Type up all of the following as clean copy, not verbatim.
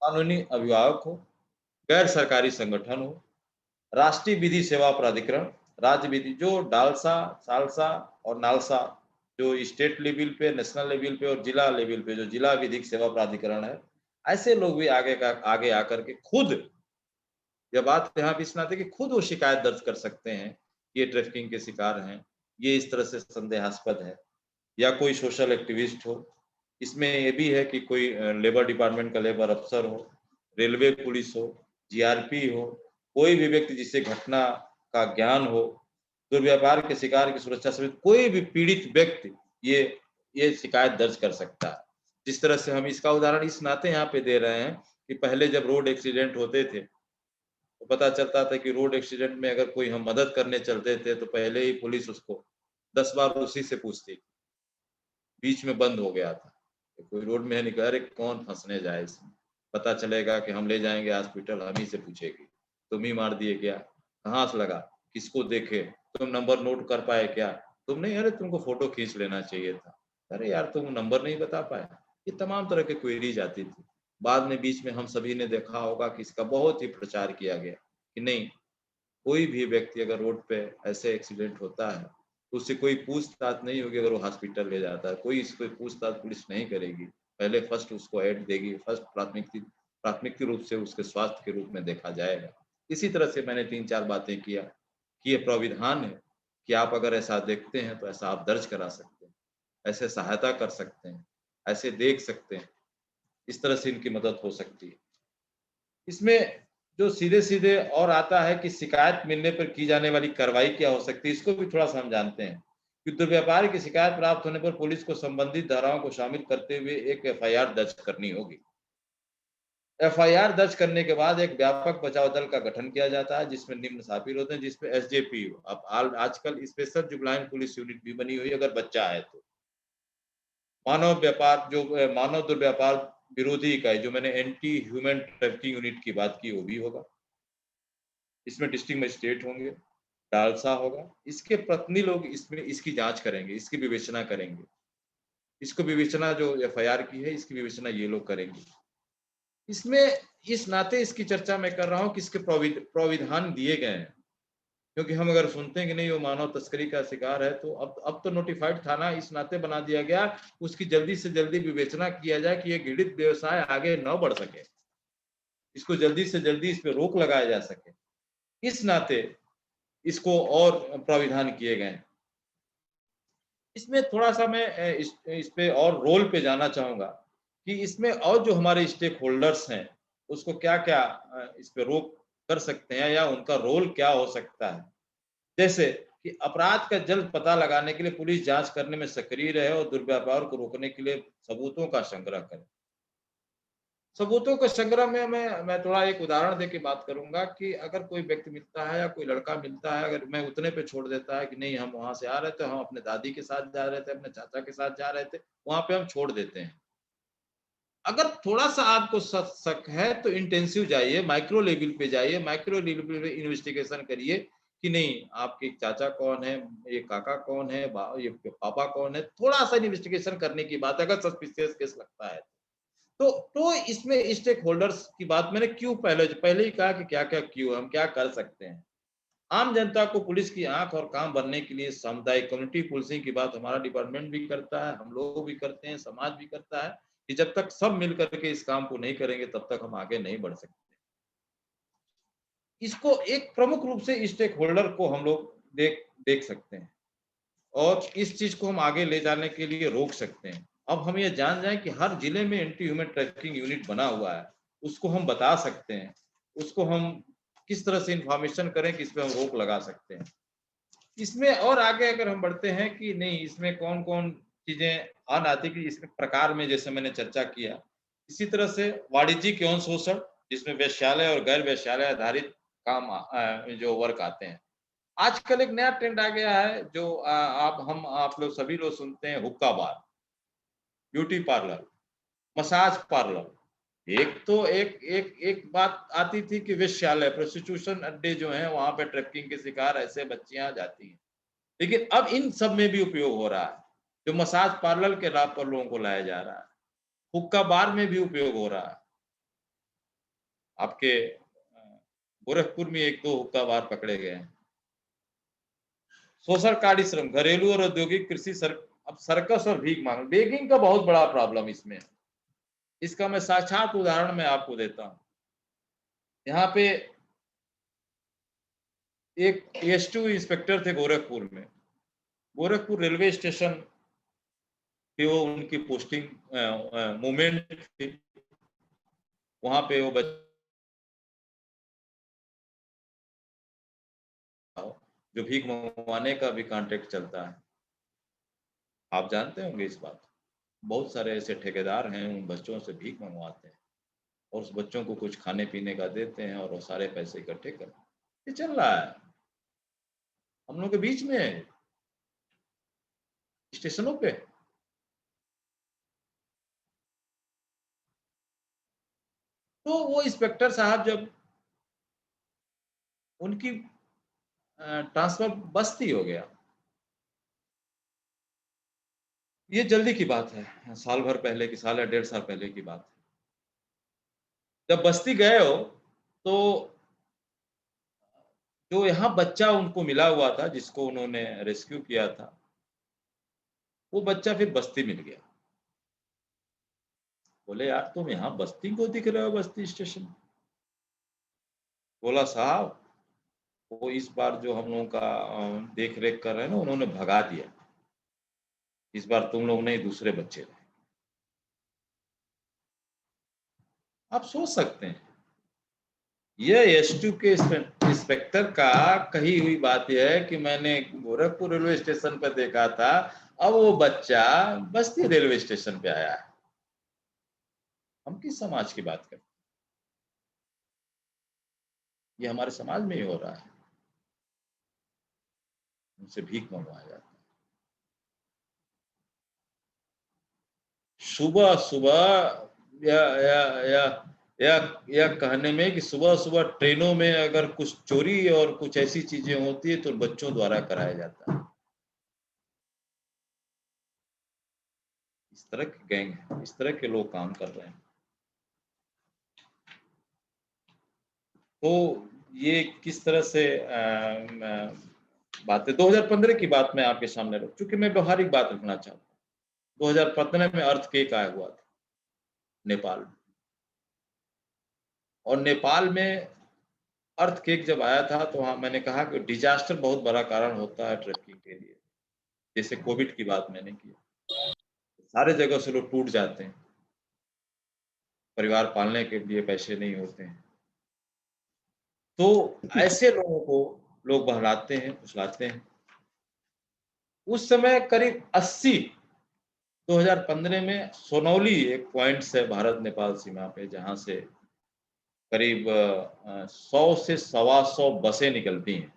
कानूनी अभिभावक हो, गैर सरकारी संगठन हो, राष्ट्रीय विधि सेवा प्राधिकरण, राज्य विधि जो डालसा, सालसा और नालसा जो स्टेट लेवल पे, नेशनल लेवल पे और जिला लेवल पे जो जिला विधिक सेवा प्राधिकरण है, ऐसे लोग भी आगे आकर के खुद ये बात यहाँ पे इस नाते कि खुद वो शिकायत दर्ज कर सकते हैं, ये ट्रैफिकिंग के शिकार हैं, ये इस तरह से संदेहास्पद है या कोई सोशल एक्टिविस्ट हो। इसमें ये भी है कि कोई लेबर डिपार्टमेंट का लेबर अफ़सर हो, रेलवे पुलिस हो, जीआरपी हो, कोई भी व्यक्ति जिसे घटना का ज्ञान हो, दुर्व्यवहार के शिकार की सुरक्षा समेत कोई भी पीड़ित व्यक्ति ये ये शिकायत दर्ज कर सकता है। जिस तरह से हम इसका उदाहरण इस नाते यहाँ पे दे रहे हैं कि पहले जब रोड एक्सीडेंट होते थे, तो पता चलता था कि रोड एक्सीडेंट में अगर कोई हम मदद करने चलते थे, तो पहले ही पुलिस उसको 10 बार उसी से पूछती, बीच में बंद हो गया था। तो कोई रोड में है नहीं, अरे कौन फँसने जाए इसमें, पता चलेगा कि हम ले जाएँगे हॉस्पिटल, हम ही से पूछेगी, तुम ही मार दिए क्या? कहाँ से लगा? किसको देखे? तुम नंबर नोट कर पाए क्या? तुम नहीं, अरे तुमको फ़ोटो खींच लेना चाहिए था। अरे यार तुम नंबर नहीं बता पाए? ये तमाम तरह के क्वेरीज़ आती थी। बाद में बीच में हम सभी ने देखा होगा कि इसका बहुत ही प्रचार किया गया, कि नहीं, कोई भी व्यक्ति अगर रोड पे ऐसे एक्सीडेंट होता है, तो उससे कोई पूछताछ नहीं होगी अगर वो हॉस्पिटल ले जाता है, कोई इसको पूछताछ पुलिस नहीं करेगी। पहले फर्स्ट उसको एड देगी, फर्स्ट प्राथमिकता रूप से उसके स्वास्थ्य के रूप में देखा जाएगा। इसी तरह से मैंने 3-4 बातें किया कि ये प्राविधान है कि आप अगर ऐसा देखते हैं, तो ऐसा आप दर्ज करा सकते हैं, ऐसे सहायता कर सकते हैं, ऐसे देख सकते हैं। इस तरह से इनकी मदद हो सकती है। इसमें जो सीधे-सीधे और आता है कि शिकायत मिलने पर की जाने वाली कार्रवाई क्या हो सकती है, इसको भी थोड़ा-सा हम जानते हैं। कि दुर्व्यवहार की शिकायत प्राप्त होने पर पुलिस को संबंधित धाराओं को शामिल करते हुए एक एफआईआर दर्ज करनी होगी। एफआईआर दर्ज करने के बाद एक व्यापक बचाव दल का गठन किया जाता है, जिसमें निम्न शामिल होते हैं, जिसमें एसजेपी अब आजकल स्पेशल जुवेनाइल पुलिस यूनिट भी बनी हुई है अगर बच्चा है तो। मानव दुर्व्यापार विरोधी इकाई जो मैंने एंटी ह्यूमन ट्रैफिकिंग यूनिट की बात की, वो भी होगा। इसमें डिस्ट्रिक्ट मजिस्ट्रेट होंगे, डालसा होगा, इसके प्रतिनिधि लोग इसमें इसकी जाँच करेंगे, इसकी विवेचना करेंगे। इसको विवेचना जो एफआईआर की है, इसकी विवेचना ये लोग करेंगे। इसमें इस नाते इसकी चर्चा मैं कर रहा हूँ कि इसके प्राविधान दिए गए हैं, क्योंकि हम अगर सुनते हैं कि नहीं वो मानव तस्करी का शिकार है, तो अब तो नोटिफाइड थाना इस नाते बना दिया गया, उसकी जल्दी से जल्दी विवेचना किया जाए कि ये घृणित व्यवसाय आगे न बढ़ सके। इसको जल्दी से जल्दी इस पे रोक लगाया जा सके। इस नाते इसको और प्राविधान किए गए हैं। इसमें थोड़ा-सा मैं इस पे और रोल पे जाना चाहूँगा कि इसमें और जो हमारे स्टेक होल्डर्स हैं, उसको क्या-क्या इस पे रोक कर सकते हैं या उनका रोल क्या हो सकता है? जैसे कि अपराध का जल्द पता लगाने के लिए पुलिस जाँच करने में सक्रिय रहे और दुर्व्यवहार को रोकने के लिए सबूतों का संग्रह करे। सबूतों के संग्रह में मैं थोड़ा एक उदाहरण देके बात करूँगा कि अगर कोई व्यक्ति मिलता है या कोई लड़का मिलता है, अगर मैं उतने पे छोड़ देता है कि नहीं हम वहाँ से आ रहे थे, हम अपने दादी के साथ जा रहे थे, अपने चाचा के साथ जा रहे थे, वहाँ पे हम छोड़ देते हैं। अगर थोड़ा-सा आपको शक है तो इंटेंसिव जाइए, माइक्रो लेवल पे जाइए, माइक्रो लेवल पे इन्वेस्टिगेशन करिए कि नहीं आपके चाचा कौन है, ये काका कौन है, ये पापा कौन है, थोड़ा-सा इन्वेस्टिगेशन करने की बात है अगर सस्पिशियस केस लगता है। तो इसमें स्टेक होल्डर्स की बात मैंने क्यों पहले ही कहा कि क्या-क्या क्यों हम क्या कर सकते हैं। आम जनता को पुलिस की आँख और कान बनने के लिए सामुदायिक कम्युनिटी पुलिसिंग की बात हमारा डिपार्टमेंट भी करता है, हम लोग भी करते हैं, समाज भी करता है कि जब तक सब मिल कर के इस काम को नहीं करेंगे तब तक हम आगे नहीं बढ़ सकते। इसको एक प्रमुख रूप से स्टेक होल्डर को हम लोग देख सकते हैं और इस चीज़ को हम आगे ले जाने के लिए रोक सकते हैं। अब हम ये जान जाएँ कि हर जिले में एंटी ह्यूमन ट्रैफिकिंग यूनिट बना हुआ है, उसको हम बता सकते हैं, उसको हम किस तरह से इन्फॉर्मेशन करें कि इस पे हम रोक लगा सकते हैं। इसमें और आगे अगर हम बढ़ते हैं कि नहीं इसमें कौन-कौन चीज़ें अनैतिक इसके प्रकार में जैसे मैंने चर्चा किया। इसी तरह से वाणिज्यिक यौन शोषण जिसमें वेश्यालय और गैर वेश्यालय आधारित जो वर्क आते हैं। आजकल एक नया ट्रेंड आ गया है जो आप लोग सभी लोग सुनते हैं हुक्का बार, ब्यूटी पार्लर, मसाज पार्लर। एक तो एक बात आती थी कि वेश्यालय प्रोस्टिट्यूशन अड्डे जो हैं वहाँ पे ट्रैफिकिंग के शिकार ऐसे बच्चियाँ जाती हैं। लेकिन अब इन सब में भी उपयोग हो रहा है, जो मसाज पार्लर के नाम पर लोगों को लाया जा रहा है। हुक्का बार में भी उपयोग हो रहा है। आपके गोरखपुर में 1-2 हुक्काबार पकड़े गए हैं। शोषणकारी श्रम, घरेलू और औद्योगिक कृषि अब सर्कस और भीख मांग, बेगिंग का बहुत बड़ा प्रॉब्लम इसमें है। इसका मैं साक्षात उदाहरण मैं आपको देता हूँ। यहाँ पे एक एस2 इंस्पेक्टर थे गोरखपुर में। गोरखपुर रेलवे स्टेशन पे वो उनकी पोस्टिंग मूवमेंट थी। वहाँ पे वो जो भीख मंगवाने का भी कॉन्ट्रैक्ट चलता है। आप जानते होंगे इस बात। बहुत सारे ऐसे ठेकेदार हैं, उन बच्चों से भीख मंगवाते हैं और उस बच्चों को कुछ खाने-पीने का देते हैं और वो सारे पैसे इकट्ठे करते हैं। ये चल रहा है, हम लोग के बीच में है, स्टेशनों पे। तो वो इंस्पेक्टर साहब जब उनकी ट्रांसफर बस्ती हो गया। ये जल्दी की बात है, साल भर पहले की, साल या 1.5 साल पहले की बात है। जब बस्ती गए हो, तो जो यहाँ बच्चा उनको मिला हुआ था, जिसको उन्होंने रेस्क्यू किया था, वो बच्चा फिर बस्ती मिल गया। बोले, यार तुम यहाँ बस्ती को दिख रहे हो, बस्ती स्टेशन। बोला, साहब वो इस बार जो हम लोगों का देख रेख कर रहे हैं ना, उन्होंने भगा दिया। इस बार तुम लोग नहीं, दूसरे बच्चे रहे। आप सोच सकते हैं, ये एस2 के इंस्पेक्टर का कही हुई बात यह है कि मैंने गोरखपुर रेलवे स्टेशन पर देखा था, अब वो बच्चा बस्ती रेलवे स्टेशन पे आया है। हम किस समाज की बात करते हैं? ये हमारे समाज में ही हो रहा है। उनसे भीख मंगवाया जाता है। सुबह सुबह या या कहने में कि सुबह सुबह ट्रेनों में अगर कुछ चोरी और कुछ ऐसी चीजें होती है तो बच्चों द्वारा कराया जाता है। इस तरह के गैंग है, इस तरह के लोग काम कर रहे हैं। तो ये किस तरह से बात है। 2015 की बात मैं आपके सामने रख, चूंकि मैं व्यवहारिक बात रखना चाहता हूँ। 2015 में अर्थक्वेक आया हुआ था नेपाल में, और नेपाल में अर्थक्वेक जब आया था तो वहाँ मैंने कहा कि डिजास्टर बहुत बड़ा कारण होता है ट्रैफिकिंग के लिए। जैसे कोविड की बात मैंने की, सारे जगह से लोग टूट जाते हैं, परिवार पालने के लिए पैसे नहीं होते हैं, तो ऐसे लोगों को लोग बहलाते हैं, फुसलाते हैं। उस समय करीब 80 2015 में सोनौली एक पॉइंट है भारत नेपाल सीमा पे, जहां से करीब 100 से 125 बसें निकलती हैं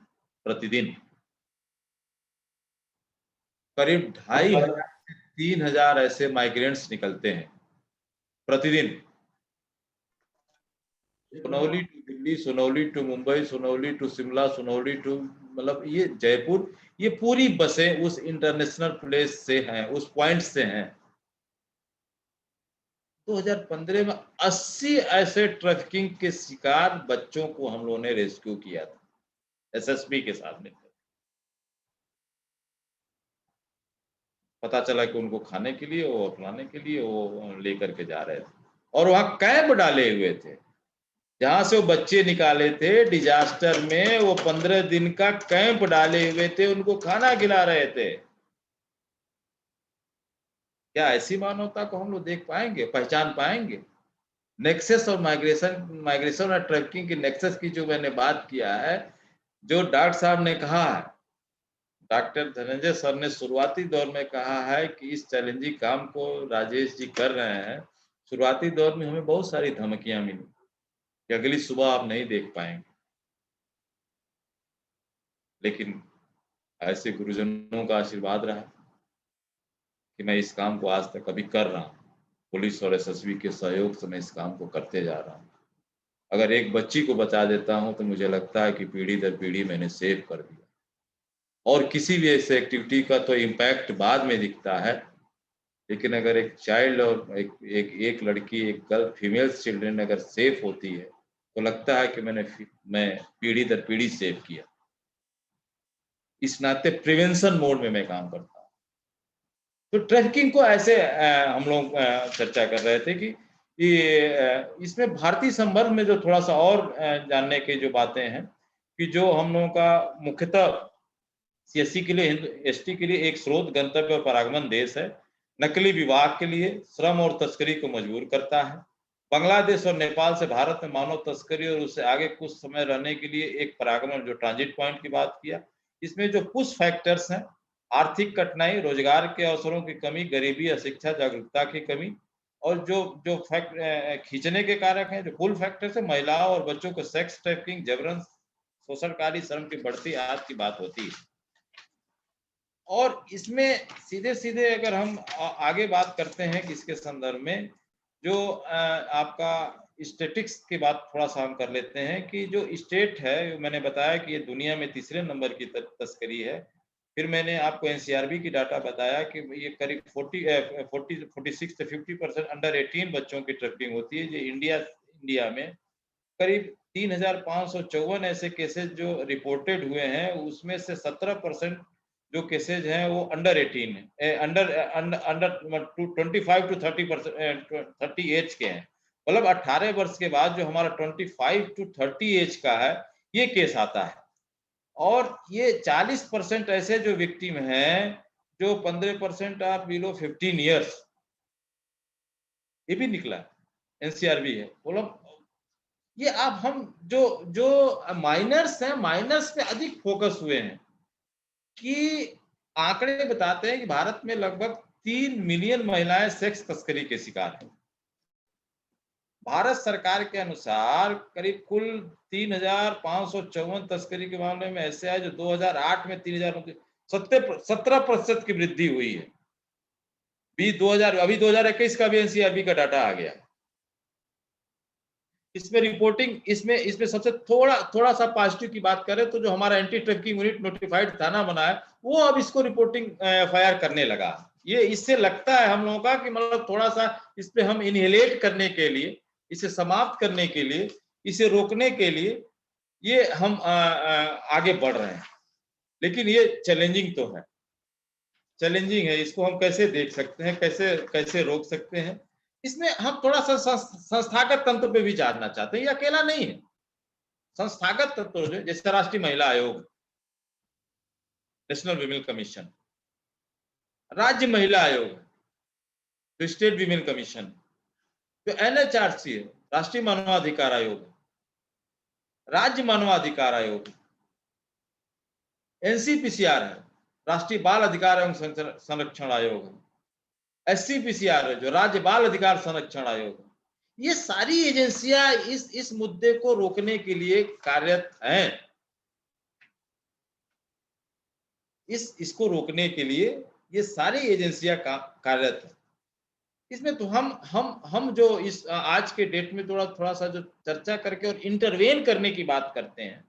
प्रतिदिन। करीब 2500 से 3000 ऐसे माइग्रेंट्स निकलते हैं प्रतिदिन। Sonauli to Delhi, Sonauli to Mumbai, Sonauli to Shimla, Sonauli to मतलब ये जयपुर, ये पूरी बसें उस इंटरनेशनल प्लेस से हैं, उस पॉइंट से हैं। 2015 में 80 ऐसे ट्रैफिकिंग के शिकार बच्चों को हम लोगों ने रेस्क्यू किया था एसएसबी के साथ मिलकर। पता चला कि उनको खाने के लिए, वो अपनाने के लिए वो लेकर के जा रहे थे, और वहां कैंप डाले हुए थे जहां से वो बच्चे निकाले थे। डिजास्टर में वो 15 दिन का कैंप डाले हुए थे, उनको खाना खिला रहे थे। क्या ऐसी मानवता को हम लोग देख पाएंगे, पहचान पाएंगे? नेक्सस और माइग्रेशन और ट्रैफिकिंग की नेक्सस की जो मैंने बात किया है, जो डॉक्टर साहब ने कहा है, डॉक्टर धनंजय सर ने शुरुआती दौर में कहा है कि इस चैलेंजिंग काम को राजेश जी कर रहे हैं। शुरुआती दौर में हमें बहुत सारी धमकियां मिली कि अगली सुबह आप नहीं देख पाएंगे, लेकिन ऐसे गुरुजनों का आशीर्वाद रहा कि मैं इस काम को आज तक अभी कर रहा हूँ। पुलिस और एसएसबी के सहयोग से मैं इस काम को करते जा रहा हूँ। अगर एक बच्ची को बचा देता हूँ तो मुझे लगता है कि पीढ़ी दर पीढ़ी मैंने सेव कर दिया। और किसी भी ऐसे एक्टिविटी का तो इम्पैक्ट बाद में दिखता है, लेकिन अगर एक चाइल्ड और एक लड़की, एक गर्ल, फीमेल चिल्ड्रन अगर सेफ होती है, तो लगता है कि मैं पीढ़ी दर पीढ़ी सेव किया। इस नाते प्रिवेंशन मोड में मैं काम करता हूँ। तो ट्रैफिकिंग को ऐसे हम लोग चर्चा कर रहे थे कि इसमें भारतीय संदर्भ में जो थोड़ा-सा और जानने की जो बातें हैं, कि जो हम लोगों का मुख्यतः सीएससी के लिए, एसटी के लिए एक स्रोत, गंतव्य और परागमन देश है। नकली विवाह के लिए श्रम और तस्करी को मजबूर करता है। बांग्लादेश और नेपाल से भारत में मानव तस्करी और उससे आगे कुछ समय रहने के लिए एक परागमन, जो ट्रांजिट पॉइंट की बात किया। इसमें जो पुश फैक्टर्स हैं, आर्थिक कठिनाई, रोजगार के अवसरों की कमी, गरीबी, अशिक्षा, जागरूकता की कमी, और जो जो खींचने के कारक हैं, जो पुल फैक्टर्स है, महिलाओं और बच्चों को सेक्स ट्रैफिकिंग, जबरन शोषणकारी श्रम की बढ़ती आज की बात होती है। और इसमें सीधे-सीधे अगर हम आगे बात करते हैं कि इसके संदर्भ में जो आपका स्टैटिस्टिक्स की बात थोड़ा-सा हम कर लेते हैं कि जो स्टेट है, मैंने बताया कि ये दुनिया में तीसरे नंबर की तस्करी है। फिर मैंने आपको एनसीआरबी की डाटा बताया कि ये करीब 46 से 50% अंडर 18 बच्चों की ट्रैफिकिंग होती है। जो इंडिया में करीब 3,554 ऐसे केसेस जो रिपोर्टेड हुए हैं, उसमें से 17% जो केसेज हैं वो अंडर 18 है, अंडर अंडर 25 टू 30 एज के हैं। मतलब 18 वर्ष के बाद जो हमारा 25 टू 30 एज का है, ये केस आता है। और ये 40% ऐसे जो विक्टिम हैं, जो 15% आर बिलो 15 ईयर्स, ये भी निकला है, एनसीआरबी है। मतलब ये अब हम जो जो माइनर्स हैं, माइनर्स पे अधिक फोकस हुए हैं कि आंकड़े बताते हैं कि भारत में लगभग 3 मिलियन महिलाएं सेक्स तस्करी के शिकार हैं। भारत सरकार के अनुसार करीब कुल 3,554 तस्करी के मामले में ऐसे है जो 2008 में 17% की वृद्धि हुई है। अभी 2021 का भी एनसीआरबी का डाटा आ गया। इसमें रिपोर्टिंग, इसमें सबसे थोड़ा सा पॉजिटिव की बात करें तो जो हमारा एंटी ट्रैफिकिंग यूनिट नोटिफाइड थाना बना है, वो अब इसको रिपोर्टिंग एफआईआर करने लगा। ये इससे लगता है हम लोगों का कि मतलब थोड़ा सा इस पे हम इनहेलेट करने के लिए, इसे समाप्त करने के लिए, इसे रोकने के लिए ये हम आगे बढ़ रहे हैं। लेकिन ये चैलेंजिंग तो है, चैलेंजिंग है। इसको हम कैसे देख सकते हैं, कैसे कैसे रोक सकते हैं? इसमें हम थोड़ा सा संस्थागत तंत्र पे भी जानना चाहते हैं। ये अकेला नहीं है, संस्थागत तत्व जो जैसे राष्ट्रीय महिला आयोग, नेशनल विमेन कमीशन, राज्य महिला आयोग, जो स्टेट विमेन कमीशन, जो एनएचआरसी है, राष्ट्रीय मानवाधिकार आयोग, राज्य मानवाधिकार आयोग, एनसीपीसीआर है, राष्ट्रीय बाल अधिकार एवं संरक्षण आयोग है, एससीपीसीआर है, जो राज्य बाल अधिकार संरक्षण आयोग है। ये सारी एजेंसियां इस मुद्दे को रोकने के लिए कार्यरत हैं। इसको रोकने के लिए ये सारी एजेंसियां कार्यरत हैं। इसमें तो हम जो इस आज के डेट में थोड़ा सा जो चर्चा करके और इंटरवेन करने की बात करते हैं,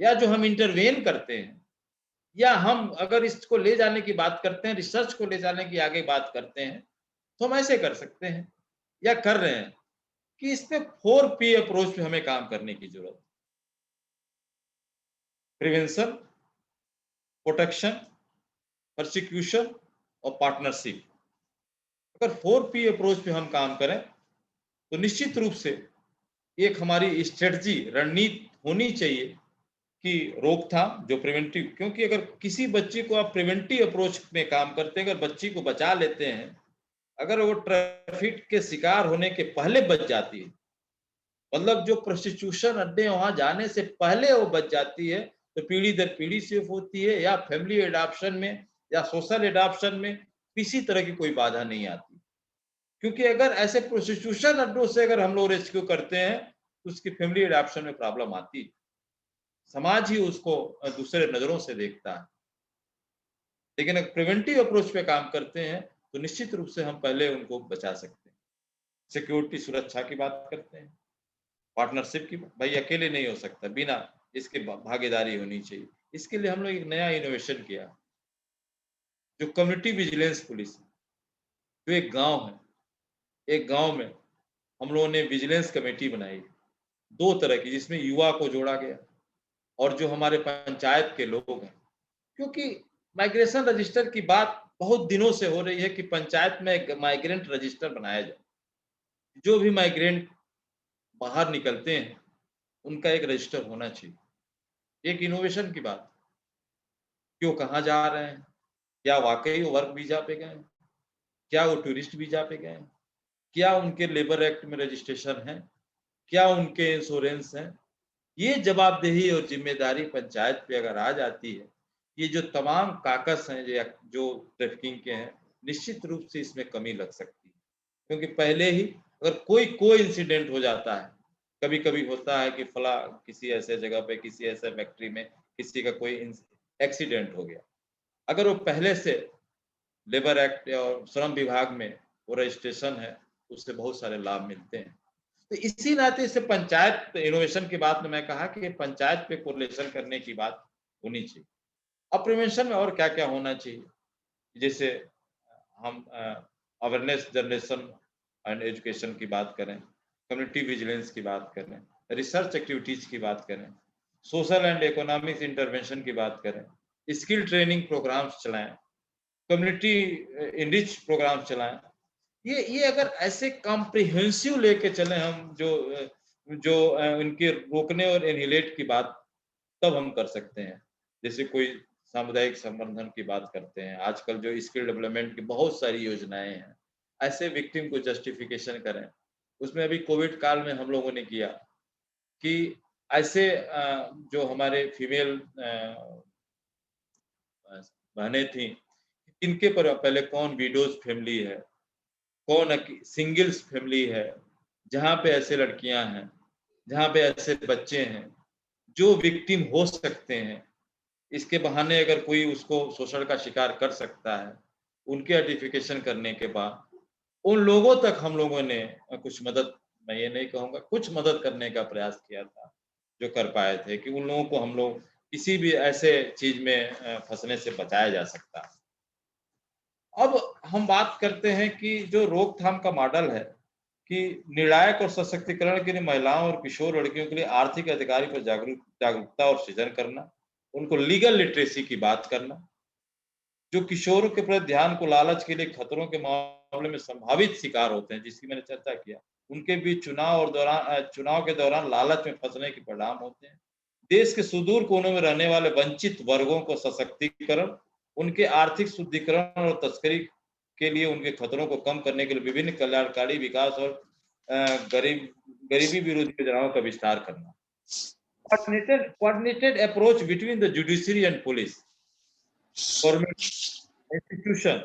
या जो हम इंटरवेन करते हैं, या हम अगर इसको ले जाने की बात करते हैं, रिसर्च को ले जाने की आगे बात करते हैं, तो हम ऐसे कर सकते हैं या कर रहे हैं कि इस पे 4P अप्रोच पे हमें काम करने की जरूरत है। प्रिवेंशन, प्रोटेक्शन, प्रोसिक्यूशन और पार्टनरशिप। अगर 4P अप्रोच पे हम काम करें तो निश्चित रूप से एक हमारी स्ट्रेटजी, रणनीति होनी चाहिए कि रोकथाम, जो प्रिवेंटिव, क्योंकि अगर किसी बच्ची को आप प्रिवेंटिव अप्रोच में काम करते हैं, अगर बच्ची को बचा लेते हैं, अगर वो ट्रैफिक के शिकार होने के पहले बच जाती है, मतलब जो प्रोस्टिट्यूशन अड्डे वहां जाने से पहले वो बच जाती है, तो पीढ़ी दर पीढ़ी सेफ होती है, या फैमिली एडॉप्शन में या सोशल एडॉप्शन में किसी तरह की कोई बाधा नहीं आती। क्योंकि अगर ऐसे प्रोस्टिट्यूशन अड्डों से अगर हम लोग रेस्क्यू करते हैं, तो उसकी फैमिली एडॉप्शन में प्रॉब्लम आती है, समाज ही उसको दूसरे नजरों से देखता है। लेकिन अगर प्रिवेंटिव अप्रोच पे काम करते हैं तो निश्चित रूप से हम पहले उनको बचा सकते हैं। सिक्योरिटी, सुरक्षा की बात करते हैं, पार्टनरशिप की, भाई अकेले नहीं हो सकता, बिना इसके भागीदारी होनी चाहिए। इसके लिए हम लोग एक नया इनोवेशन किया, जो कम्युनिटी विजिलेंस पुलिस, जो एक गांव है, एक गांव में हम लोगों ने विजिलेंस कमेटी बनाई, दो तरह की, जिसमें युवा को जोड़ा गया और जो हमारे पंचायत के लोग हैं। क्योंकि माइग्रेशन रजिस्टर की बात बहुत दिनों से हो रही है कि पंचायत में एक माइग्रेंट रजिस्टर बनाया जाए। जो भी माइग्रेंट बाहर निकलते हैं, उनका एक रजिस्टर होना चाहिए। एक इनोवेशन की बात, कि वो कहाँ जा रहे हैं? क्या वाक़ई वो वर्क वीज़ा पे गए हैं? क्या वो टूरिस्ट वीज़ा पे गए हैं? क्या उनके लेबर एक्ट में रजिस्ट्रेशन है? क्या उनके इंश्योरेंस हैं? ये जवाबदेही और ज़िम्मेदारी पंचायत पे अगर आ जाती है, ये जो तमाम काकस हैं जो ट्रैफिकिंग के हैं, निश्चित रूप से इसमें कमी लग सकती है। क्योंकि पहले ही अगर कोई इंसिडेंट हो जाता है, कभी-कभी होता है कि किसी ऐसे जगह पे, किसी ऐसे फैक्ट्री में किसी का कोई एक्सीडेंट हो गया। अगर वो पहले से लेबर एक्ट और श्रम विभाग में वो रजिस्ट्रेशन है, उससे बहुत सारे लाभ मिलते हैं। तो इसी नाते इसे पंचायत इनोवेशन की बात में मैं कहा कि पंचायत पे कोरिलेशन करने की बात होनी चाहिए। अब प्रिवेंशन में और क्या-क्या होना चाहिए? जैसे हम अवेयरनेस जनरेशन एंड एजुकेशन की बात करें, कम्युनिटी विजिलेंस की बात करें, रिसर्च एक्टिविटीज़ की बात करें, सोशल एंड इकोनॉमिक इंटरवेंशन की बात करें, स्किल ट्रेनिंग प्रोग्राम्स चलाएँ, कम्युनिटी इनरिच प्रोग्राम चलाएँ। ये अगर ऐसे कॉम्प्रिहेंसिव लेके चलें हम इनके रोकने और एनिहिलेट की बात, तब हम कर सकते हैं। जैसे कोई सामुदायिक संवर्धन की बात करते हैं, आजकल जो स्किल डेवलपमेंट की बहुत सारी योजनाएँ हैं, ऐसे विक्टिम को जस्टिफिकेशन करें। उसमें अभी कोविड काल में हम लोगों ने किया कि ऐसे जो हमारे फीमेल बहनें थीं, इनके पर पहले कौन विडोज़ फैमिली है, कौन सिंगल्स फैमिली है, जहाँ पे ऐसे लड़कियाँ हैं, जहाँ पे ऐसे बच्चे हैं, जो विक्टिम हो सकते हैं। इसके बहाने अगर कोई उसको शोषण का शिकार कर सकता है, उनके आइडेंटिफिकेशन करने के बाद, उन लोगों तक हम लोगों ने कुछ मदद, मैं ये नहीं कहूँगा, कुछ मदद करने का प्रयास किया था, जो कर पाए थे कि उन लोगों को हम लोग किसी भी ऐसे चीज़ में फँसने से बचाया जा सकता है। अब हम बात करते हैं कि जो रोकथाम का मॉडल है, कि निर्णायक और सशक्तिकरण के लिए महिलाओं और किशोर लड़कियों के लिए आर्थिक अधिकारी पर जागरूकता और सृजन करना, उनको लीगल लिटरेसी की बात करना, जो किशोरों के प्रति ध्यान को लालच के लिए खतरों के मामले में संभावित शिकार होते हैं, जिसकी मैंने चर्चा किया, उनके बीच चुनाव के दौरान लालच में फंसने के परिणाम होते हैं। देश के सुदूर कोनों में रहने वाले वंचित वर्गों को सशक्तिकरण, उनके आर्थिक शुद्धिकरण और तस्करी के लिए उनके खतरों को कम करने के लिए विभिन्न कल्याणकारी विकास और गरीबी विरोधी योजनाओं का विस्तार करना। Coordinated approach between the judiciary and police, government institution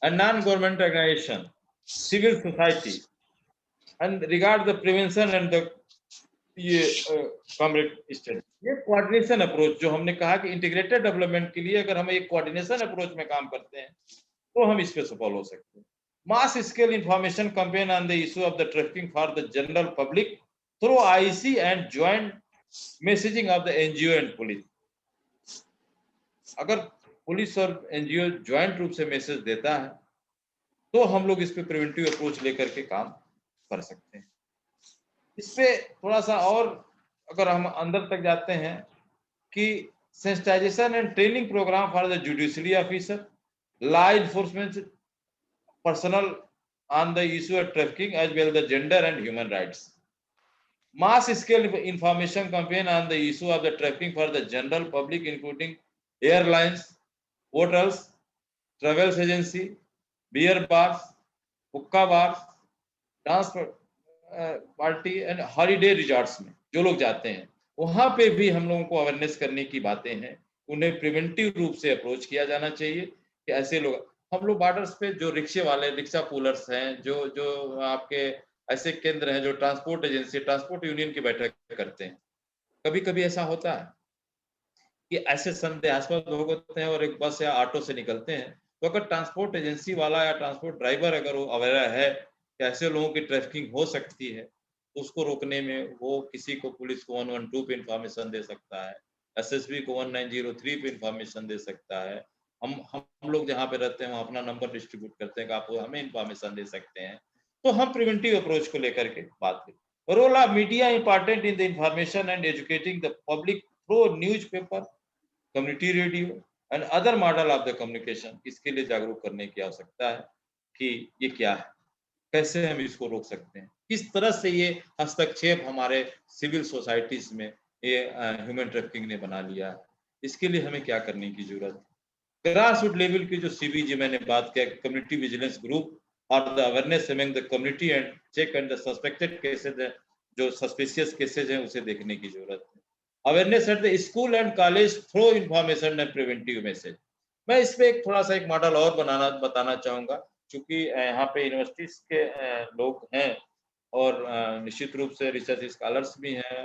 and non-government organization, civil society, and regard the prevention and the ये कॉमरेड स्टडी, ये कोऑर्डिनेशन अप्रोच जो हमने कहा कि इंटीग्रेटेड डेवलपमेंट के लिए अगर हम एक कोऑर्डिनेशन अप्रोच में काम करते हैं, तो हम इस पे सफल हो सकते हैं। Mass scale information campaign on the issue of the trafficking for the general public through IC and joint messaging of the NGO and police. अगर पुलिस और एनजीओ ज्वाइंट रूप से मैसेज देता है, तो हम लोग इस पे प्रिवेंटिव अप्रोच लेकर के काम कर सकते हैं। इस पे थोड़ा-सा और अगर हम अंदर तक जाते हैं कि sensitization and training program for the judiciary officer, law enforcement personnel on the issue of trafficking as well the gender and human rights. Mass scale information campaign on the issue of the trafficking for the general public including airlines, hotels, travel agency, beer bars, hookah bars, dance party and holiday resorts में जो लोग जाते हैं, वहां पे भी हम लोगों को अवेयरनेस करने की बातें हैं। उन्हें प्रिवेंटिव रूप से अप्रोच किया जाना चाहिए कि ऐसे लोग, हम लोग बॉर्डर्स पे जो रिक्शे वाले, रिक्शा पुलर्स हैं, जो जो आपके ऐसे केंद्र हैं जो ट्रांसपोर्ट एजेंसी, ट्रांसपोर्ट यूनियन की बैठक करते हैं, कभी कभी ऐसा होता है कि ऐसे संदेहास्पद लोग होते हैं और एक बस या ऑटो से निकलते हैं, तो अगर ट्रांसपोर्ट एजेंसी वाला या ट्रांसपोर्ट ड्राइवर अगर वो अवेयर है कि ऐसे लोगों की ट्रैफिकिंग हो सकती है, तो उसको रोकने में वो किसी को, पुलिस को 112 पे इन्फॉर्मेशन दे सकता है, एसएसबी को 1903 पे इन्फॉर्मेशन दे सकता है। हम लोग जहाँ पे रहते हैं वहाँ अपना नंबर डिस्ट्रीब्यूट करते हैं कि आप हमें इन्फॉर्मेशन दे सकते हैं। तो हम प्रिवेंटिव अप्रोच को लेकर के बात करें। Role of media important in the information and educating the public through newspaper, community radio and other model of the communication. इसके लिए जागरूक करने की आवश्यकता है कि ये क्या है, कैसे हम इसको रोक सकते हैं, किस तरह से ये हस्तक्षेप हमारे सिविल सोसाइटीज में ये ह्यूमन ट्रैफिकिंग ने बना लिया है, इसके लिए हमें क्या करने की जरूरत है। ग्रास रूट लेवल की जो सीबीजी मैंने बात किया, कम्युनिटी विजिलेंस ग्रुप और the awareness among the community and check and the suspected cases है, जो सस्पिशियस केसेज हैं उसे देखने की जरूरत है। Awareness at the school and college through information and preventive message. मैं इसमें एक थोड़ा सा एक मॉडल और बताना चाहूंगा, क्योंकि यहाँ पे यूनिवर्सिटीज के लोग हैं और निश्चित रूप से रिसर्च स्कॉलर्स भी हैं,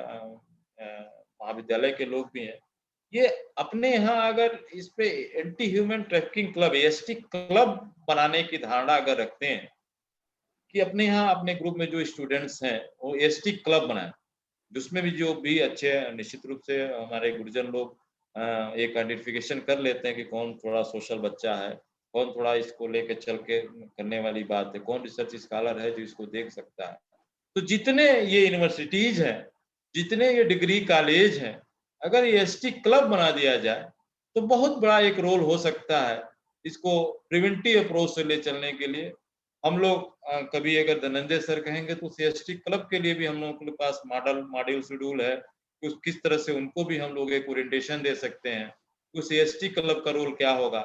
महाविद्यालय के लोग भी हैं। ये अपने यहाँ अगर इस पे anti human trafficking club, AST club बनाने की धारणा अगर रखते हैं कि अपने यहाँ अपने ग्रुप में जो स्टूडेंट्स हैं वो एएसटी क्लब बनाएं, जिसमें भी जो भी अच्छे, निश्चित रूप से हमारे गुरुजन लोग एक आइडेंटिफिकेशन कर लेते हैं कि कौन थोड़ा सोशल बच्चा है, कौन थोड़ा इसको लेके चल के करने वाली बात है, कौन रिसर्च स्कॉलर है जो इसको देख सकता है। तो जितने ये यूनिवर्सिटीज हैं, जितने ये डिग्री कॉलेज हैं, अगर ये एसटी क्लब बना दिया जाए तो बहुत बड़ा एक रोल हो सकता है इसको प्रिवेंटिव अप्रोच से ले चलने के लिए। हम लोग कभी अगर धनंजय सर कहेंगे तो सीएसटी क्लब के लिए भी हम लोगों के पास मॉड्यूल शेड्यूल है, कि किस तरह से उनको भी हम लोग एक ओरिएंटेशन दे सकते हैं। तो सीएसटी क्लब का रोल क्या होगा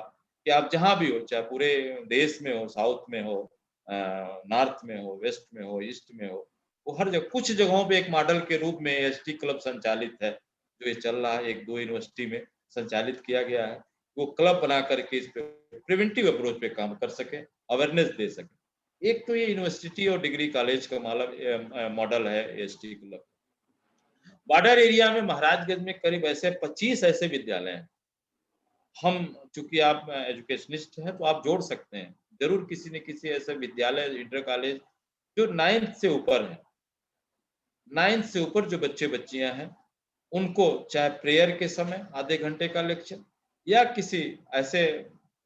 कि आप जहाँ भी हो, चाहे पूरे देश में हो, साउथ में हो, नॉर्थ में हो, वेस्ट में हो, ईस्ट में हो, वो हर जगह कुछ जगहों पे एक मॉडल के रूप में एसटी क्लब संचालित है, जो ये चल रहा है, 1-2 यूनिवर्सिटी में संचालित किया गया है। वो क्लब बना करके इस पे प्रिवेंटिव अप्रोच पे काम कर सके, अवेयरनेस दे सके। एक तो ये यूनिवर्सिटी और डिग्री कॉलेज का मॉडल है एसटी क्लब। बॉर्डर एरिया में महाराजगंज में करीब ऐसे 25 ऐसे विद्यालय हैं। हम चूंकि आप एजुकेशनिस्ट हैं तो आप जोड़ सकते हैं, जरूर किसी न किसी ऐसे विद्यालय, इंटर कॉलेज जो 9th से ऊपर है, 9th से ऊपर जो बच्चे बच्चियां हैं, उनको चाहे प्रेयर के समय आधे घंटे का लेक्चर या किसी ऐसे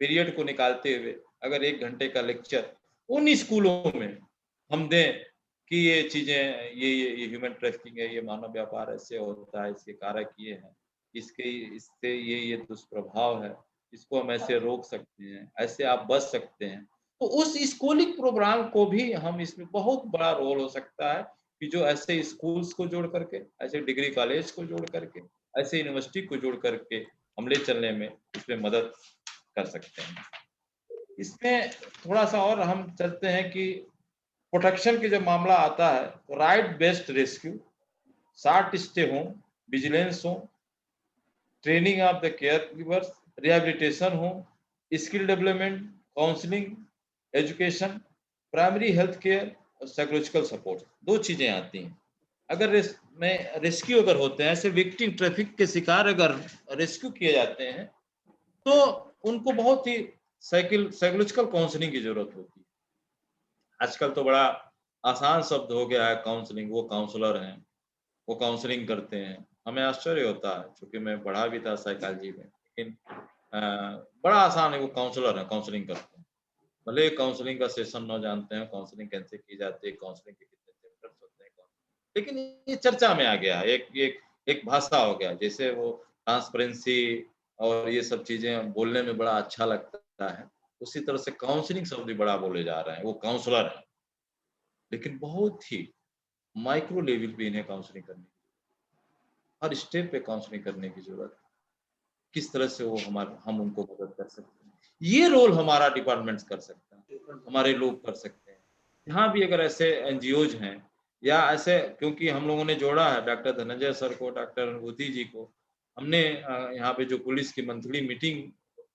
पीरियड को निकालते हुए अगर 1 घंटे का लेक्चर उन स्कूलों में हम दें कि ये चीजें, ये ह्यूमन ट्रैफिकिंग है, ये मानव व्यापार ऐसे होता है, इसके कारक ये हैं, इसके इससे ये दुष्प्रभाव है, इसको हम ऐसे रोक सकते हैं, ऐसे आप बच सकते हैं। तो उस स्कूलिंग प्रोग्राम को भी हम इसमें बहुत बड़ा रोल हो सकता है कि जो ऐसे स्कूल्स को जोड़ करके, ऐसे डिग्री कॉलेज को जोड़ करके, ऐसे यूनिवर्सिटी को जोड़ करके हम ले चलने में इसमें मदद कर सकते हैं। इसमें थोड़ा-सा और हम चलते हैं कि प्रोटेक्शन की जब मामला आता है तो right based rescue, short stay home, vigilance हो, training of the care givers, rehabilitation हो, skill development, counselling, education, primary health care और साइकोलॉजिकल सपोर्ट, 2 चीजें आती हैं। अगर रेस्क्यू अगर होते हैं, ऐसे विक्टिम ट्रैफिक के शिकार अगर रेस्क्यू किए जाते हैं, तो उनको बहुत ही साइकोलॉजिकल काउंसलिंग की जरूरत होती है। आजकल तो बड़ा आसान शब्द हो गया है काउंसलिंग, वो काउंसलर हैं, वो काउंसलिंग करते हैं। हमें आश्चर्य होता है, चूँकि मैं पढ़ा भी था साइकोलॉजी में, लेकिन अ, बड़ा आसान है, वो काउंसलर है, काउंसलिंग करते हैं। भले काउंसलिंग का सेशन ना जानते हैं, काउंसलिंग कैसे की जाती है, काउंसलिंग के कितने चैप्टर्स होते हैं, लेकिन ये चर्चा में आ गया है, एक एक एक भाषा हो गया। जैसे वो ट्रांसपेरेंसी और ये सब चीज़ें बोलने में बड़ा अच्छा लगता है, उसी तरह से काउंसलिंग शब्द भी बड़ा बोले जा रहे हैं, वो काउंसलर है। लेकिन बहुत ही माइक्रो लेवल पे इन्हें काउंसलिंग करनी, हर स्टेप पे काउंसलिंग करने की ज़रूरत है। किस तरह से वो हम उनको मदद कर सकते हैं। ये रोल हमारा डिपार्टमेंट्स कर सकता है, हमारे लोग कर सकते हैं। यहाँ भी अगर ऐसे एनजीओज़ हैं या ऐसे, क्योंकि हम लोगों ने जोड़ा है डॉक्टर धनंजय सर को, डॉक्टर अनुभूति जी को, हमने यहाँ पे जो पुलिस की मंथली मीटिंग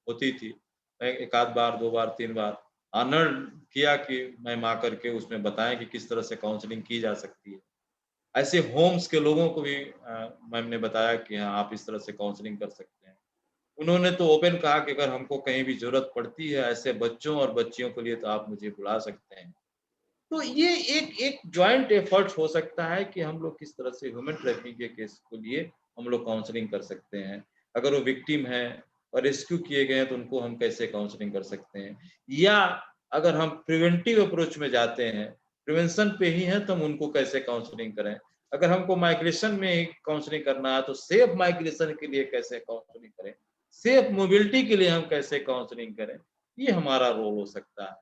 होती थी, 1 आध बार, 2 बार, 3 बार ऑनर्ड किया कि मैम आकर के उसमें बताएँ कि किस तरह से काउंसलिंग की जा सकती है। ऐसे होम्स के लोगों को भी मैम ने बताया कि हाँ, आप इस तरह से काउंसलिंग कर सकते हैं। उन्होंने तो ओपन कहा कि अगर हमको कहीं भी ज़रूरत पड़ती है ऐसे बच्चों और बच्चियों के लिए तो आप मुझे बुला सकते हैं। तो ये एक एक जॉइंट एफर्ट हो सकता है कि हम लोग किस तरह से ह्यूमन ट्रैफिकिंग के केस को लिए हम लोग काउंसलिंग कर सकते हैं। अगर वो विक्टिम है और रेस्क्यू किए गए हैं तो उनको हम कैसे काउंसलिंग कर सकते हैं। या अगर हम प्रिवेंटिव अप्रोच में जाते हैं, प्रिवेंशन पे ही हैं तो हम उनको कैसे काउंसलिंग करें। अगर हमको माइग्रेशन में ही काउंसलिंग करना है तो सेफ माइग्रेशन के लिए कैसे काउंसलिंग करें, सेफ मोबिलिटी के लिए हम कैसे काउंसलिंग करें, ये हमारा रोल हो सकता है।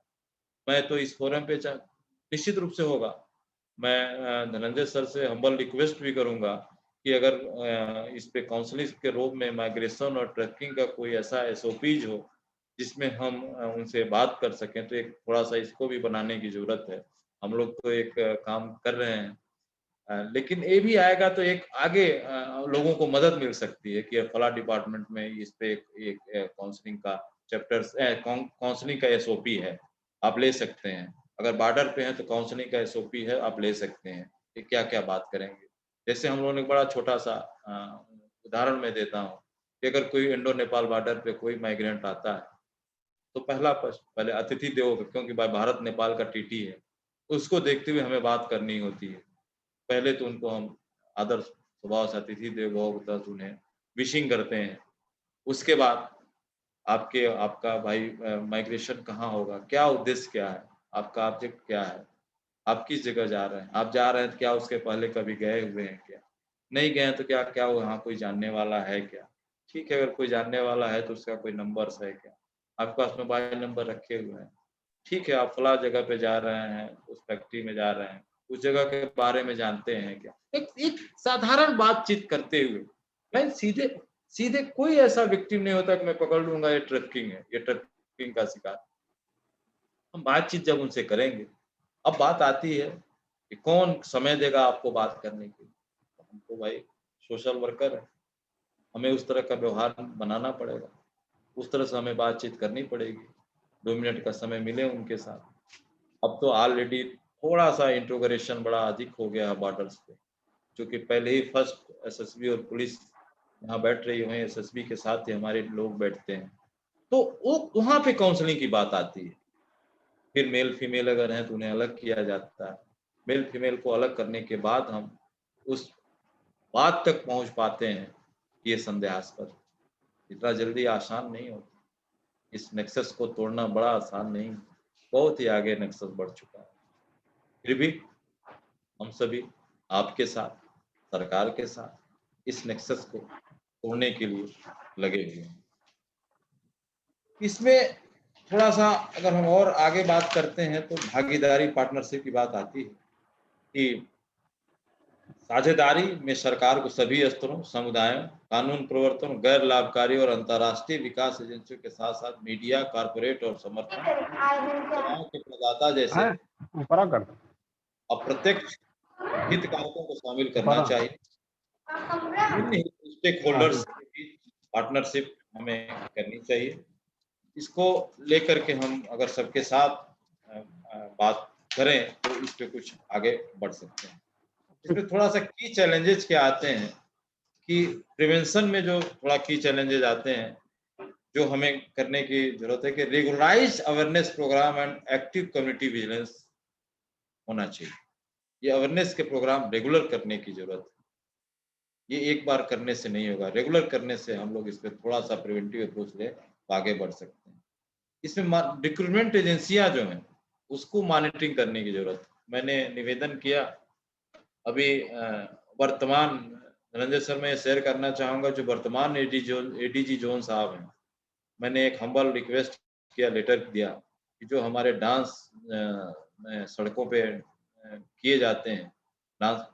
मैं तो इस फोरम पे निश्चित रूप से होगा। मैं धनंजय सर से हम्बल रिक्वेस्ट भी करूँगा कि अगर इस पे काउंसलिंग के रूप में माइग्रेशन और ट्रैकिंग का कोई ऐसा एसओपीज हो, जिसमें हम उनसे बात कर सकें, तो एक थोड़ा-सा इसको भी बनाने की ज़रूरत है। हम लोग तो एक काम कर रहे हैं, लेकिन ये भी आएगा तो एक आगे लोगों को मदद मिल सकती है कि फलाँ डिपार्टमेंट में इस पे एक काउंसलिंग का चैप्टर्स काउंसलिंग का एसओपी है, आप ले सकते हैं। अगर बॉर्डर पे हैं तो काउंसलिंग का एसओपी है, आप ले सकते हैं कि क्या-क्या बात करेंगे। जैसे हम लोगों ने बड़ा छोटा-सा उदाहरण मैं देता हूँ कि अगर कोई इंडो नेपाल बॉर्डर पे कोई माइग्रेंट आता है, तो पहले अतिथि देवो भव, क्योंकि भारत नेपाल का टीटी है, उसको देखते हुए हमें बात करनी होती है। पहले तो उनको हम आदर स्वभाव से अतिथि देवो भव उन्हें विशिंग करते हैं। उसके बाद आपका भाई माइग्रेशन कहाँ होगा? क्या उद्देश्य क्या है? आपका ऑब्जेक्ट क्या है? आप किस जगह जा रहे हैं? आप जा रहे हैं तो क्या उसके पहले कभी गए हुए हैं क्या? नहीं गए हैं तो क्या वहाँ कोई जानने वाला है क्या? ठीक है, अगर कोई जानने वाला है तो उसका कोई नंबर्स है क्या? आपके पास मोबाइल नंबर रखे हुए हैं। ठीक है, आप फलाँ जगह पे जा रहे हैं, उस फैक्ट्री में जा रहे हैं, उस जगह के बारे में जानते हैं क्या? एक एक साधारण बातचीत करते हुए, मैं सीधे सीधे कोई ऐसा विक्टिम नहीं होता कि मैं पकड़ लूँगा ये ट्रैफिकिंग है, ये ट्रैफिकिंग का शिकार। हम बातचीत जब उनसे करेंगे, अब बात आती है कि कौन समय देगा आपको बात करने के लिए? हम तो भाई सोशल वर्कर हैं, हमें उस तरह का व्यवहार बनाना पड़ेगा, उस तरह से हमें बातचीत करनी पड़ेगी, 2 मिनट का समय मिले उनके साथ। अब तो ऑलरेडी थोड़ा-सा इंट्रोगरेशन बड़ा अधिक हो गया है बॉर्डर्स पे, क्योंकि पहले ही फर्स्ट एसएसबी और पुलिस यहाँ बैठ रही है, एसएसबी के साथ ही हमारे लोग बैठते हैं। तो वो वहाँ पे काउंसलिंग की बात आती है। फिर मेल फीमेल अगर हैं तो उन्हें अलग किया जाता है। मेल फीमेल को अलग करने के बाद हम उस बात तक पहुँच पाते हैं कि ये संदेहास्पद है। इतना जल्दी आसान नहीं होता। इस नेक्सस को तोड़ना बड़ा आसान नहीं, बहुत ही आगे नेक्सस बढ़ चुका है। फिर भी हम सभी आपके साथ, सरकार के साथ इस नेक्सस को तोड़ने के लिए लगे हुए हैं। इसमें थोड़ा-सा अगर हम और आगे बात करते हैं तो भागीदारी पार्टनरशिप की बात आती है कि साझेदारी में सरकार को सभी स्तरों, समुदायों, कानून प्रवर्तन, गैर लाभकारी और अंतर्राष्ट्रीय विकास एजेंसियों के साथ-साथ मीडिया, कॉर्पोरेट और समर्थन सेवाओं के प्रदाता जैसे ऊपरा कर दो। अप्रत्यक्ष हितधारकों को शामिल करना ऊपरा चाहिए। विभिन्न स्टेक होल्डर्स के बीच पार्टनरशिप हमें करनी चाहिए। इसको लेकर के हम अगर सबके साथ बात करें तो इस पे कुछ आगे बढ़ सकते हैं। इसमें थोड़ा-सा की चैलेंजेस क्या आते हैं कि प्रिवेंशन में जो थोड़ा की चैलेंजेस आते हैं, जो हमें करने की ज़रूरत है कि regularised awareness programme and active community vigilance होना चाहिए। ये अवेयरनेस के प्रोग्राम रेगुलर करने की ज़रूरत है। ये एक बार करने से नहीं होगा, रेगुलर करने से हम लोग इस पे थोड़ा-सा प्रिवेंटिव अप्रोच लें तो आगे बढ़ सकते हैं। इसमें रिक्रूटमेंट एजेंसियाँ जो हैं, उसको मॉनिटरिंग करने की ज़रूरत है। मैंने निवेदन किया अभी वर्तमान धनंजय सर मैं शेयर करना चाहूँगा जो वर्तमान एडीजी जोन साहब हैं। मैंने एक हम्बल रिक्वेस्ट किया, लेटर दिया कि जो हमारे डांस सड़कों पे किए जाते हैं, डांस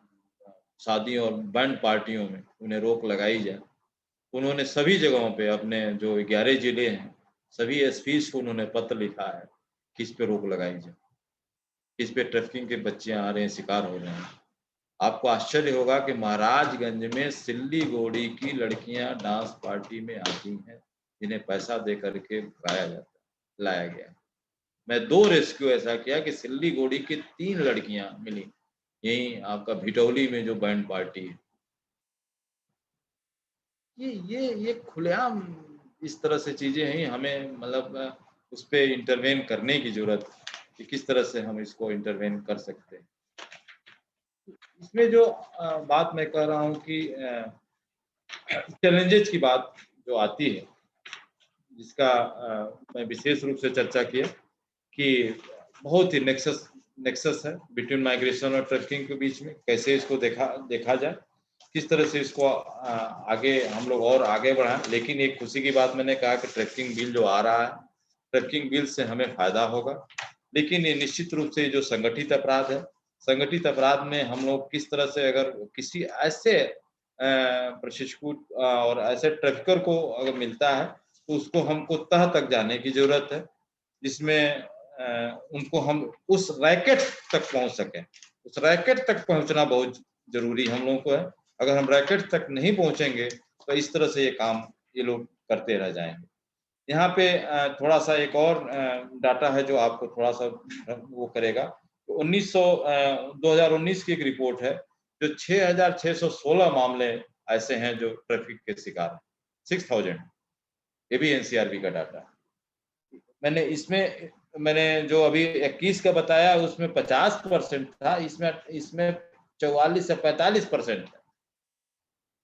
शादियों और बैंड पार्टियों में उन्हें रोक लगाई जाए। उन्होंने सभी जगहों पे अपने जो 11 जिले हैं, सभी एसपीज़ को उन्होंने पत्र लिखा है कि इस पे रोक लगाई जाए। इस पे ट्रैफिकिंग के बच्चे आ रहे हैं, शिकार हो रहे हैं। आपको आश्चर्य होगा कि महाराजगंज में सिल्लीगुड़ी की लड़कियां डांस पार्टी में आती हैं, जिन्हें पैसा दे करके भगाया जाता है, लाया गया है। मैं 2 रेस्क्यू ऐसा किया कि सिल्लीगुड़ी की 3 लड़कियां मिली, यहीं आपका भिटौली में जो बैंड पार्टी है। ये खुलेआम इस तरह से चीज़ें हैं, हमें मतलब उस पे इंटरवेन करने की ज़रूरत है कि किस तरह से हम इसको इंटरवेन कर सकते हैं। इसमें जो बात मैं कह रहा हूँ कि चैलेंजेस की बात जो आती है, जिसका मैं विशेष रूप से चर्चा किया कि बहुत ही नेक्सस नेक्सस है बिटवीन माइग्रेशन और ट्रैफिकिंग के बीच में, कैसे इसको देखा जाए, किस तरह से इसको आगे हम लोग और आगे बढ़ाएं। लेकिन एक खुशी की बात मैंने कहा कि ट्रैफिकिंग बिल जो आ रहा है, ट्रैफिकिंग बिल से हमें फायदा होगा, लेकिन ये निश्चित रूप से जो संगठित अपराध है, संगठित अपराध में हम लोग किस तरह से अगर किसी ऐसे प्रशिक्षु और ऐसे ट्रैफिकर को अगर मिलता है, तो उसको हमको तह तक जाने की ज़रूरत है, जिसमें उनको हम उस रैकेट तक पहुँच सकें। उस रैकेट तक पहुँचना बहुत ज़रूरी हम लोगों को है। अगर हम रैकेट तक नहीं पहुँचेंगे, तो इस तरह से ये काम ये लोग करते रह जाएँगे। यहाँ पे थोड़ा-सा एक और डाटा है जो आपको थोड़ा-सा वो करेगा। 2019 की एक रिपोर्ट है, जो 6,616 मामले ऐसे हैं जो ट्रैफिक के शिकार हैं, 6000। ये भी एनसीआरबी का डाटा है। मैंने जो अभी 21 का बताया उसमें 50% था, इसमें 44 से 45% है।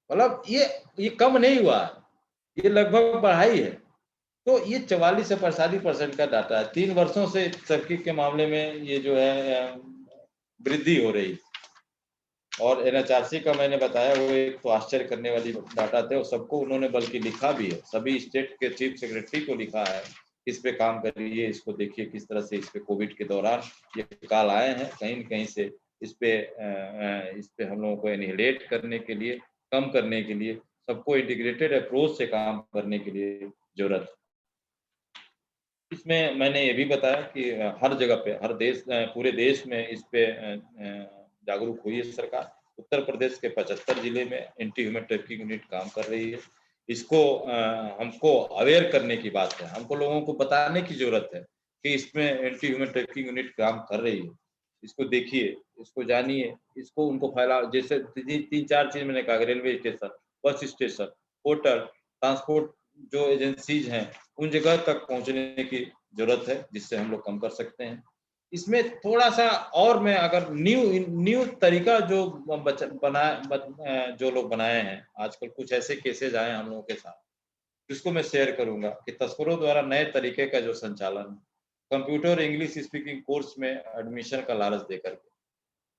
मतलब ये कम नहीं हुआ, ये लगभग बढ़ा ही है। तो ये 44 से 45% का डाटा है। 3 वर्षों से ट्रैफिक के मामले में ये जो है वृद्धि हो रही है। और एनएचआरसी का मैंने बताया वो एक तो आश्चर्य करने वाली डाटा थे और सबको उन्होंने बल्कि लिखा भी है। सभी स्टेट के चीफ सेक्रेटरी को लिखा है, इस पे काम करिए, इसको देखिए किस तरह से इस पे कोविड के दौरान ये कॉल आए हैं, कहीं न कहीं से इस पे हम लोगों को एनिहिलेट करने के लिए, कम करने के लिए, सबको इंटीग्रेटेड अप्रोच से काम करने के लिए ज़रूरत है। इसमें मैंने ये भी बताया कि हर जगह पे, हर देश पूरे देश में इस पे जागरूक हुई है सरकार। उत्तर प्रदेश के 75 जिले में एंटी ह्यूमन ट्रैफिकिंग यूनिट काम कर रही है। इसको हमको अवेयर करने की बात है। हमको लोगों को बताने की ज़रूरत है कि इसमें एंटी ह्यूमन ट्रैफिकिंग यूनिट काम कर रही है। इसको देखिए, इसको जानिए, इसको उनको फैलाओ। जैसे 3-4 चीज़ मैंने कहा कि railway station, bus station, hotel, transport जो एजेंसीज़ हैं, उन जगह तक पहुँचने की ज़रूरत है, जिससे हम लोग कम कर सकते हैं। इसमें थोड़ा-सा और मैं अगर न्यू तरीका जो जो लोग बनाए हैं, आजकल कुछ ऐसे केसेज़ आए हैं हम लोगों के साथ, जिसको मैं शेयर करूँगा कि तस्करों द्वारा नए तरीके का जो संचालन, कंप्यूटर इंग्लिश स्पीकिंग कोर्स में एडमिशन का लालच देकर के।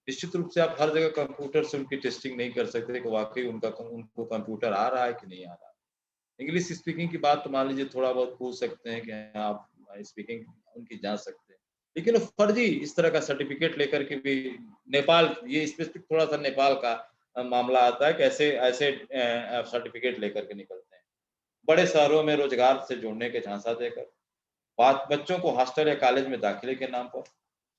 निश्चित रूप से आप हर जगह कंप्यूटर से उनकी टेस्टिंग नहीं कर सकते कि वाक़ई उनको कंप्यूटर आ रहा है कि नहीं आ रहा है। इंग्लिश स्पीकिंग की बात तो मान लीजिए थोड़ा बहुत पूछ सकते हैं कि हाँ, आप स्पीकिंग उनकी जाँच सकते हैं। लेकिन वो फर्जी इस तरह का सर्टिफ़िकेट लेकर के भी नेपाल ये स्पेसिफ़िक थोड़ा-सा नेपाल का मामला आता है कि ऐसे ऐसे सर्टिफ़िकेट लेकर के निकलते हैं। बड़े शहरों में रोज़गार से जोड़ने के झांसा देकर, बात बच्चों को हॉस्टल या कॉलेज में दाखिले के नाम पर,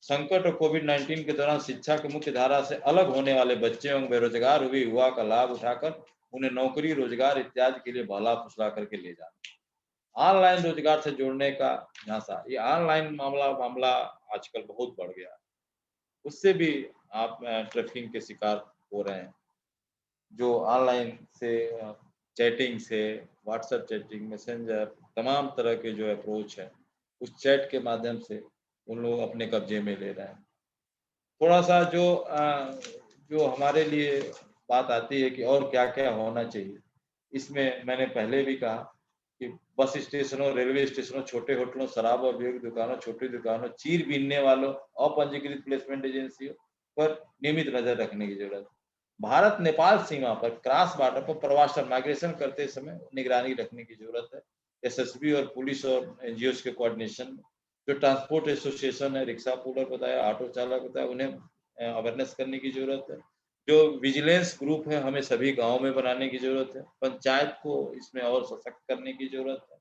संकट और कोविड-19 के दौरान शिक्षा की मुख्य धारा से अलग होने वाले बच्चे एवं बेरोज़गार हुए युवा का लाभ उठाकर उन्हें नौकरी, रोज़गार इत्यादि के लिए बहला-फुसला करके ले जाना। ऑनलाइन रोज़गार से जोड़ने का झांसा, ये ऑनलाइन मामला आजकल बहुत बढ़ गया है। उससे भी आप ट्रैफिकिंग के शिकार हो रहे हैं। जो ऑनलाइन से चैटिंग से, व्हाट्सएप चैटिंग, मैसेंजर तमाम तरह के जो अप्रोच है, उस चैट के माध्यम से उन लोग अपने कब्ज़े में ले रहे हैं। थोड़ा-सा जो हमारे लिए बात आती है कि और क्या-क्या होना चाहिए। इसमें मैंने पहले भी कहा कि बस स्टेशनों, रेलवे स्टेशनों, छोटे होटलों, शराब और बीयर की दुकानों, छोटी दुकानों, चीर बीनने वालों, अपंजीकृत प्लेसमेंट एजेंसियों पर नियमित नज़र रखने की ज़रूरत है। भारत-नेपाल सीमा पर क्रॉस बॉर्डर पर प्रवासन माइग्रेशन करते समय निगरानी रखने की ज़रूरत है। एसएसबी और पुलिस और एनजीओज़ के कोऑर्डिनेशन में, जो ट्रांसपोर्ट एसोसिएशन है, रिक्शा पुलर बताया, ऑटो चालक बताया, उन्हें अवेयरनेस करने की ज़रूरत है। जो विजिलेंस ग्रुप है, हमें सभी गाँव में बनाने की ज़रूरत है। पंचायत को इसमें और सशक्त करने की ज़रूरत है।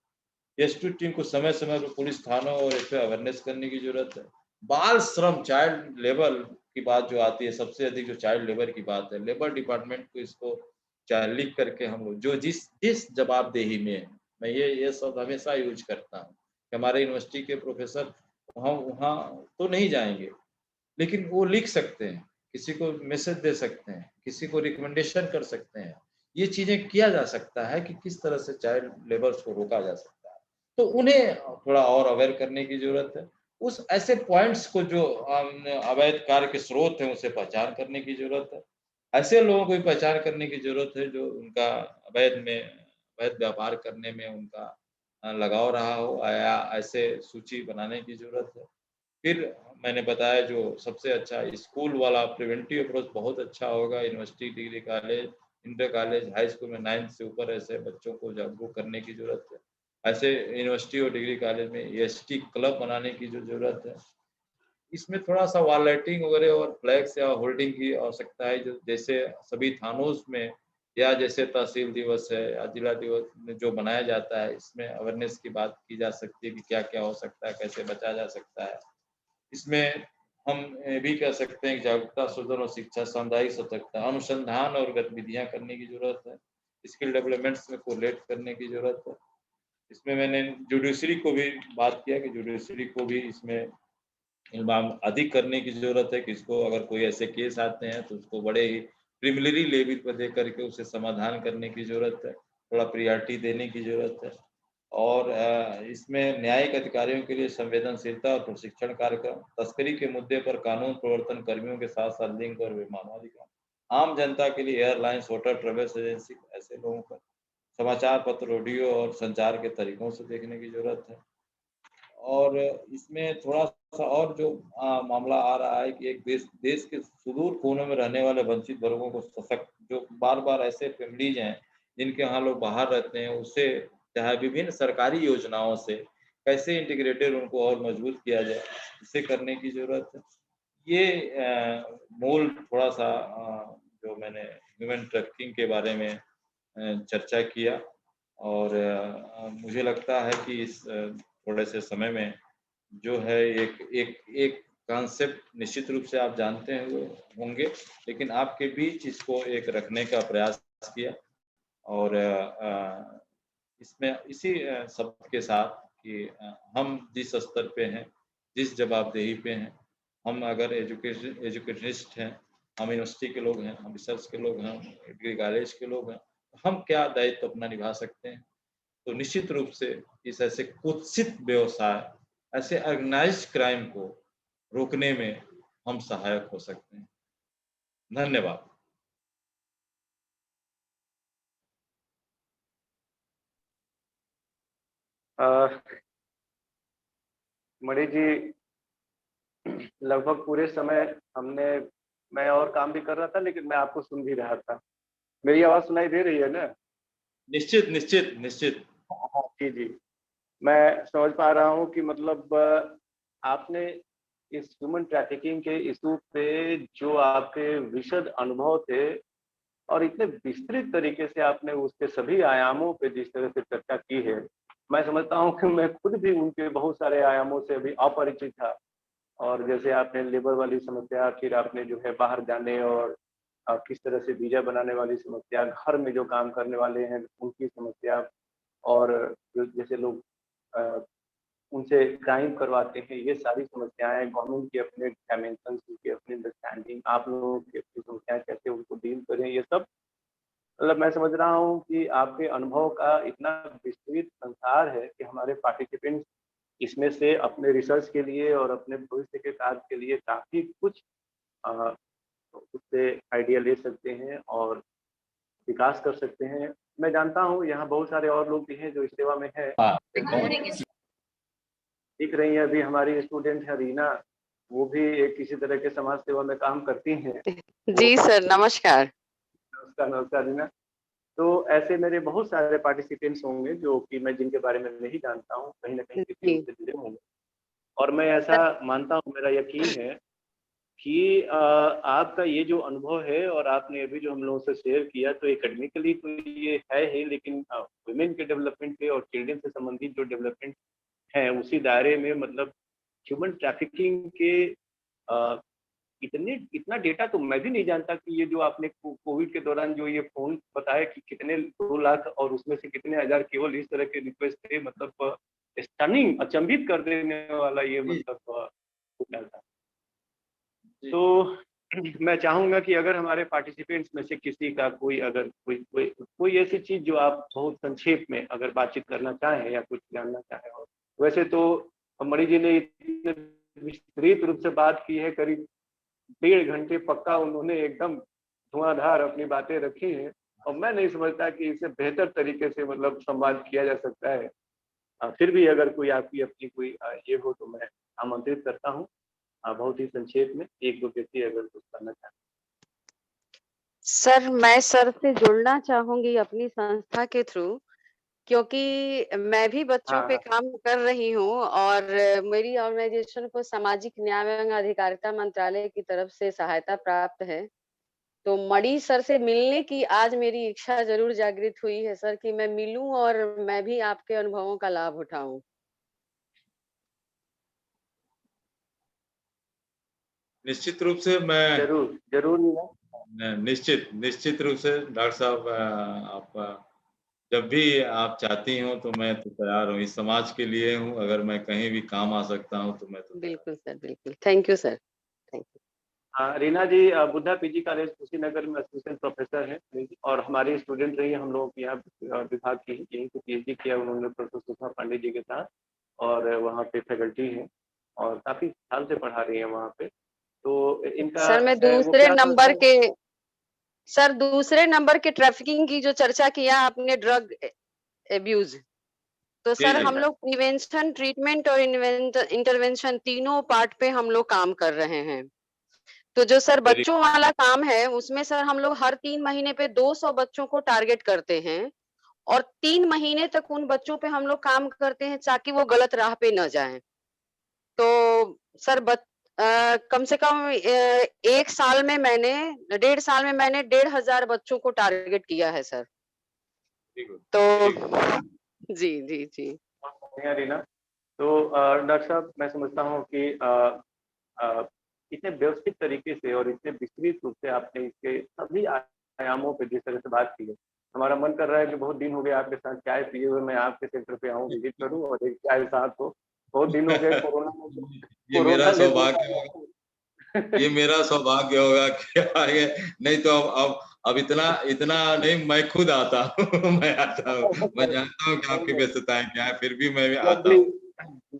रेस्क्यू टीम को समय-समय पर पुलिस थानों और इस पे अवेयरनेस करने की ज़रूरत है। बाल श्रम, चाइल्ड लेबर की बात जो आती है, सबसे अधिक जो चाइल्ड लेबर की बात है, लेबर डिपार्टमेंट को इसको लिख करके हम लोग जो जिस जिस जवाबदेही में है, मैं ये शब्द हमेशा यूज़ करता हूँ कि हमारे यूनिवर्सिटी के प्रोफ़ेसर वहाँ वहाँ तो नहीं जाएँगे, लेकिन वो लिख सकते हैं, किसी को मैसेज दे सकते हैं, किसी को रिकमेंडेशन कर सकते हैं। ये चीज़ें किया जा सकता है कि किस तरह से चाइल्ड लेबर्स को रोका जा सकता है। तो उन्हें थोड़ा और अवेयर करने की ज़रूरत है। उस ऐसे पॉइंट्स को जो अवैध कार्य के स्रोत हैं, उसे पहचान करने की ज़रूरत है। ऐसे लोगों को भी पहचान करने की ज़रूरत है जो उनका अवैध व्यापार करने में उनका लगाव रहा हो या ऐसे सूची बनाने की ज़रूरत है। फिर मैंने बताया जो सबसे अच्छा स्कूल वाला प्रिवेंटिव अप्रोच बहुत अच्छा होगा। University, degree college, inter college, high school में 9th से ऊपर ऐसे बच्चों को जागरूक करने की ज़रूरत है। ऐसे यूनिवर्सिटी और डिग्री कॉलेज में ईएसटी क्लब बनाने की जो ज़रूरत है। इसमें थोड़ा-सा वॉल राइटिंग वगैरह और फ्लैग्स या होर्डिंग की आवश्यकता है, जो जैसे सभी थानों में या जैसे तहसील दिवस है या जिला दिवस में जो मनाया जाता है, इसमें अवेयरनेस की बात की जा सकती है कि क्या-क्या हो सकता है, कैसे बचा जा सकता है। इसमें हम ये भी कह सकते हैं कि जागरूकता, शोधन और शिक्षा, सामुदायिक सतर्कता, अनुसंधान और गतिविधियाँ करने की ज़रूरत है। स्किल डेवलपमेंट्स में कोलैब करने की ज़रूरत है। इसमें मैंने जुडिशरी को भी बात किया कि जुडिशरी को भी इसमें इल्ज़ाम अधिक करने की ज़रूरत है कि इसको अगर कोई ऐसे केस आते हैं तो उसको बड़े ही प्रीलिमिनरी लेवल पर दे करके उसे समाधान करने की ज़रूरत है, थोड़ा प्रायोरिटी देने की ज़रूरत है। और इसमें न्यायिक अधिकारियों के लिए संवेदनशीलता और प्रशिक्षण कार्यक्रम, तस्करी के मुद्दे पर कानून प्रवर्तन कर्मियों के साथ-साथ लिंग और मानवाधिकार, आम जनता के लिए एयरलाइंस, होटल, ट्रैवल्स एजेंसी ऐसे लोगों पर समाचार पत्र, ऑडियो और संचार के तरीकों से देखने की ज़रूरत है। और इसमें थोड़ा-सा और जो मामला आ रहा है कि एक देश के सुदूर कोनों में रहने वाले वंचित वर्गों को सशक्त, जो बार-बार ऐसे फैमिलीज़ हैं, जिनके यहाँ लोग बाहर रहते हैं, उससे चाहे विभिन्न सरकारी योजनाओं से कैसे इंटीग्रेटेड उनको और मजबूत किया जाए, इसे करने की ज़रूरत है। ये मूल थोड़ा-सा जो मैंने ह्यूमन ट्रैफिकिंग के बारे में चर्चा किया। और मुझे लगता है कि इस थोड़े से समय में जो है एक एक एक कॉन्सेप्ट निश्चित रूप से आप जानते हुए होंगे, लेकिन आपके बीच इसको एक रखने का प्रयास किया। और इसमें इसी शब्द के साथ कि हम जिस स्तर पे हैं, जिस जवाबदेही पे हैं, हम अगर एजुकेशनिस्ट हैं, हम यूनिवर्सिटी के लोग हैं, हम रिसर्च के लोग हैं, डिग्री कॉलेज के लोग हैं, हम क्या दायित्व अपना निभा सकते हैं? तो निश्चित रूप से इस ऐसे कुत्सित व्यवसाय, ऐसे ऑर्गेनाइज्ड क्राइम को रोकने में हम सहायक हो सकते हैं। धन्यवाद। अ, मणि जी, लगभग पूरे समय हमने मैं और काम भी कर रहा था, लेकिन मैं आपको सुन भी रहा था। मेरी आवाज़ सुनाई दे रही है ना? निश्चित, निश्चित, निश्चित। हाँ, जी, जी। मैं समझ पा रहा हूँ कि मतलब आपने इस ह्यूमन ट्रैफिकिंग के इश्यू पे जो आपके विशद अनुभव थे और इतने विस्तृत तरीके से आपने उसके सभी आयामों पे जिस तरह से चर्चा की है, मैं समझता हूँ कि मैं खुद भी उनके बहुत सारे आयामों से अभी अपरिचित था। और जैसे आपने लेबर वाली समस्या, फिर आपने जो है बाहर जाने और किस तरह से वीज़ा बनाने वाली समस्या, घर में जो काम करने वाले हैं उनकी समस्या, और जो जैसे लोग अ, उनसे क्राइम करवाते हैं, ये सारी समस्याएँ, गवर्नमेंट के अपने डायमेंशंस, उनकी अपनी अंडरस्टैंडिंग, आप लोगों की अपनी समस्याएँ कैसे उनको डील करें, ये सब मतलब मैं समझ रहा हूँ कि आपके अनुभव का इतना विस्तृत संसार है कि हमारे पार्टिसिपेंट्स इसमें से अपने रिसर्च के लिए और अपने भविष्य के कार्य के लिए काफ़ी कुछ अ, उससे आइडिया ले सकते हैं और विकास कर सकते हैं। मैं जानता हूँ यहाँ बहुत सारे और लोग भी हैं जो इस सेवा में हैं। हाँ, दिख रही हैं अभी हमारी स्टूडेंट है रीना, वो भी एक किसी तरह के समाज सेवा में काम करती हैं। तो जी सर, नमस्कार। नमस्कार, नमस्कार रीना। तो ऐसे मेरे बहुत सारे पार्टिसिपेंट्स होंगे जो कि मैं जिनके बारे में नहीं जानता हूँ, कहीं न कहीं किसी रूप जी, से जुड़े होंगे। और मैं ऐसा सर। मानता हूँ, मेरा यकीन है कि आपका ये जो अनुभव है और आपने अभी जो हम लोगों से शेयर किया, तो एकेडमिकली तो ये है ही, लेकिन वुमेन के डेवलपमेंट पे और चिल्ड्रन से संबंधित जो डेवलपमेंट है, उसी दायरे में मतलब ह्यूमन ट्रैफिकिंग के अ, इतना डेटा तो मैं भी नहीं जानता कि ये जो आपने कोविड के दौरान जो ये फ़ोन बताया कि कितने 2 लाख और उसमें से कितने हज़ार केवल इस तरह के रिक्वेस्ट थे, मतलब स्टनिंग, अचंभित कर देने वाला ये जी, मतलब होता था। जी। तो मैं चाहूँगा कि अगर हमारे पार्टिसिपेंट्स में से किसी का कोई अगर कोई ऐसी चीज़ जो आप बहुत संक्षेप में अगर बातचीत करना चाहें या कुछ जानना चाहें, और वैसे तो मणि जी ने इतने विस्तृत रूप से बात की है, करीब 1.5 घंटे पक्का उन्होंने एकदम धुआंधार अपनी बातें रखी हैं, और मैं नहीं समझता कि इससे बेहतर तरीके से मतलब संवाद किया जा सकता है। फिर भी अगर कोई आपकी अपनी कोई ये हो तो मैं आमंत्रित करता हूँ। बहुत ही संक्षेप में 1-2 व्यक्ति अगर कुछ करना चाहें। सर, मैं सर से जुड़ना चाहूँगी अपनी संस्था के थ्रू, क्योंकि मैं भी बच्चों हाँ, पे हाँ। काम कर रही हूँ और मेरी ऑर्गेनाइजेशन को सामाजिक न्याय एवं अधिकारिता मंत्रालय की तरफ से सहायता प्राप्त है। तो मणि सर से मिलने की आज मेरी इच्छा ज़रूर जागृत हुई है सर कि मैं मिलूँ और मैं भी आपके अनुभवों का लाभ उठाऊँ। निश्चित रूप से मैं ज़रूर, ज़रूर मीना। निश्चित रूप से डॉक्टर साहब, आप जब भी आप चाहती हो तो मैं तो तैयार हूँ, इस समाज के लिए हूँ, अगर मैं कहीं भी काम आ सकता हूँ तो मैं तो तैयार बिल्कुल सर, बिल्कुल। Thank you sir. Thank you. Reena ji Buddha PG college Kushinagar में असिस्टेंट प्रोफेसर हैं और हमारी स्टूडेंट रही है हम लोगों के यहाँ विभाग की, यहीं से पीएचडी किया उन्होंने प्रोफेसर सुषमा पांडे जी के साथ और वहाँ पे फैकल्टी हैं और काफ़ी साल से पढ़ा रही हैं वहाँ पे। तो इनका सर मैं मुख्य आकर्षण दूसरे नंबर के ट्रैफिकिंग की जो चर्चा किया आपने ड्रग अब्यूज, तो जी, सर जी। हम लोग प्रिवेंशन, ट्रीटमेंट और इंटरवेंशन तीनों पार्ट पे हम लोग काम कर रहे हैं। तो जो सर वेरी बच्चों वाला काम है उसमें सर हम लोग हर 3 महीने पे 200 बच्चों को टारगेट करते हैं और 3 महीने तक उन बच्चों पे हम लोग काम करते हैं ताकि वो गलत राह पे न जाएं। तो सर कम से कम 1 साल में मैंने 1,500 बच्चों को टारगेट किया है सर। गुड, तो वेरी गुड। जी, जी, जी। बढ़िया रीना। तो डॉक्टर साहब मैं समझता हूँ कि अ, इतने व्यवस्थित तरीके से और इतने विस्तृत रूप से आपने इसके सभी आयामों पे जिस तरह से बात की है, हमारा मन कर रहा है कि बहुत दिन हो गए आपके साथ चाय पिए हुए, मैं आपके सेंटर पे आऊँ, विजिट करूँ और एक चाय साथ हो। बहुत दिन हो गए कोरोना में, ये मेरा कोरोना ने तो सौभाग्य होगा, ये मेरा सौभाग्य होगा कि आगे, नहीं तो अब इतना इतना नहीं, मैं खुद आता हूँ मैं आता हूँ, मैं जानता हूँ कि आपकी व्यस्तताएं क्या है, फिर भी मैं जब आता भी हूँ।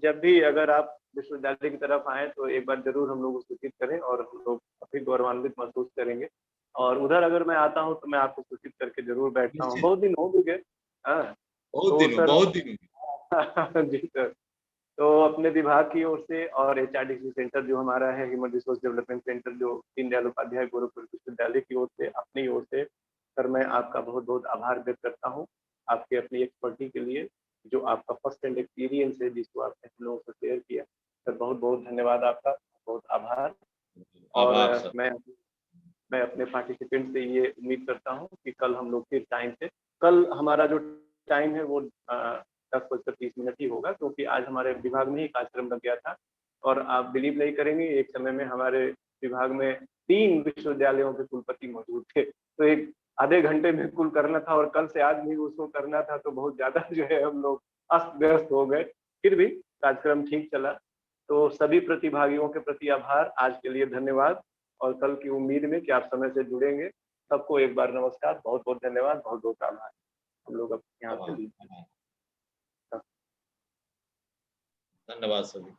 जब भी अगर आप विश्वविद्यालय की तरफ आए तो एक बार जरूर हम लोग उसको सूचित करें और हम लोग काफी गौरवान्वित महसूस करेंगे। और उधर अगर मैं आता हूँ तो मैं आपको सूचित करके जरूर बैठता हूँ। निश्चित, बहुत दिन हो भी गए। हाँ, तो सर बहुत दिन जी सर। तो अपने विभाग की ओर से और एचआरडीसी सेंटर जो हमारा है, ह्यूमन रिसोर्स डेवलपमेंट सेंटर जो दीनदयाल उपाध्याय गोरखपुर विश्वविद्यालय की ओर से, अपनी ओर से सर मैं आपका बहुत बहुत आभार व्यक्त करता हूँ आपके अपनी एक्सपर्टी के लिए, जो आपका फर्स्ट हैंड एक्सपीरियंस है जिसको आपने हम लोगों से शेयर किया। सर बहुत बहुत धन्यवाद आपका, बहुत आभार। और आभार सर। मैं अपने पार्टिसिपेंट से ये उम्मीद करता हूँ कि कल हम लोग फिर टाइम से, कल हमारा जो टाइम है वो 10:30 ही होगा, क्योंकि आज हमारे विभाग में ही कार्यक्रम लग गया था। और आप बिलीव नहीं करेंगे, एक समय में हमारे विभाग में 3 विश्वविद्यालयों के कुलपति मौजूद थे, तो एक आधे घंटे में कुल करना था और कल से आज भी उसको करना था, तो बहुत ज्यादा जो है हम लोग अस्त व्यस्त हो गए। फिर भी कार्यक्रम ठीक चला। तो सभी प्रतिभागियों के प्रति आभार, आज के लिए धन्यवाद और कल की उम्मीद में कि आप समय से जुड़ेंगे। सबको एक बार नमस्कार, बहुत बहुत धन्यवाद, बहुत बहुत आभार। हम लोग अब यहाँ से आभार, भी धन्यवाद सभी।